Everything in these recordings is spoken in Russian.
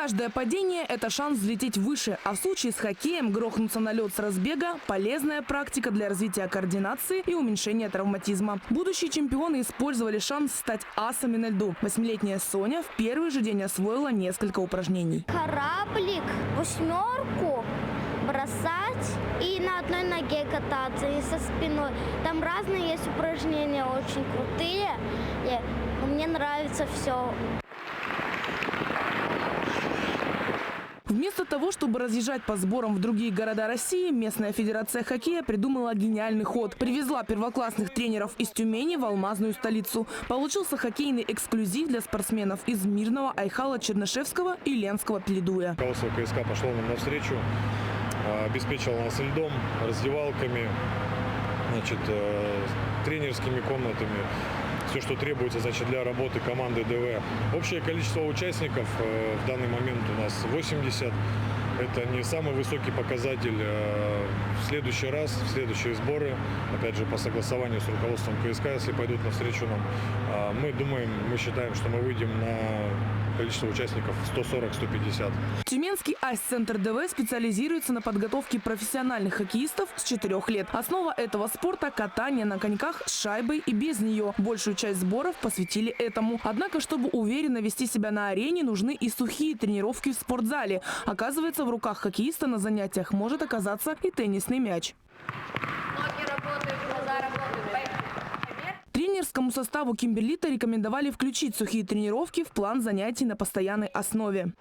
Каждое падение – это шанс взлететь выше, а в случае с хоккеем грохнуться на лед с разбега – полезная практика для развития координации и уменьшения травматизма. Будущие чемпионы использовали шанс стать асами на льду. 8-летняя Соня в первый же день освоила несколько упражнений. Кораблик, восьмерку бросать и на одной ноге кататься, и со спиной. Там разные есть упражнения, очень крутые. И мне нравится все. Вместо того, чтобы разъезжать по сборам в другие города России, местная федерация хоккея придумала гениальный ход. Привезла первоклассных тренеров из Тюмени в алмазную столицу. Получился хоккейный эксклюзив для спортсменов из Мирного, Айхала, Чернышевского и Ленского Пеледуя. Руководство КСК пошло нам навстречу, обеспечило нас льдом, раздевалками, тренерскими комнатами. Все, что требуется, для работы команды ДВ. Общее количество участников в данный момент у нас 80. Это не самый высокий показатель. В следующий раз, в следующие сборы, опять же, по согласованию с руководством КСК, если пойдут навстречу нам, мы считаем, что мы выйдем на количество участников 140-150. Тюменский АС-центр ДВ специализируется на подготовке профессиональных хоккеистов с 4 лет. Основа этого спорта – катание на коньках с шайбой и без нее. Большую часть сборов посвятили этому. Однако, чтобы уверенно вести себя на арене, нужны и сухие тренировки в спортзале. Оказывается, в руках хоккеиста на занятиях может оказаться и теннисный мяч. Ноги работают, глаза работают. Тренерскому составу Кимберлита рекомендовали включить сухие тренировки в план занятий на постоянной основе.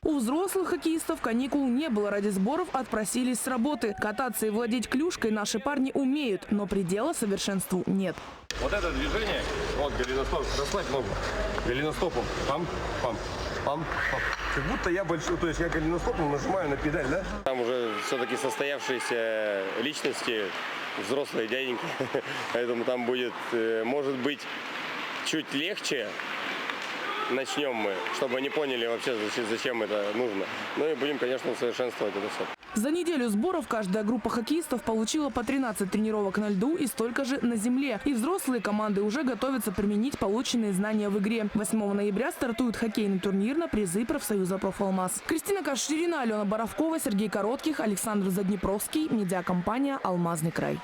У взрослых хоккеистов каникул не было. Ради сборов отпросились с работы. Кататься и владеть клюшкой наши парни умеют, но предела совершенству нет. Вот это движение, вот голеностоп, расслабь ногу, голеностопом, пам, пам, пам, пам. Как будто я большой, то есть я голеностопом нажимаю на педаль, да? Там уже все-таки состоявшиеся личности, взрослые дяденьки, поэтому там будет, может быть, чуть легче. Начнем мы, чтобы они поняли вообще, зачем это нужно. Ну и будем, конечно, усовершенствовать это все. За неделю сборов каждая группа хоккеистов получила по 13 тренировок на льду и столько же на земле. И взрослые команды уже готовятся применить полученные знания в игре. 8 ноября стартует хоккейный турнир на призы профсоюза «Профалмаз». Кристина Каширина, Алена Боровкова, Сергей Коротких, Александр Заднепровский. Медиакомпания «Алмазный край».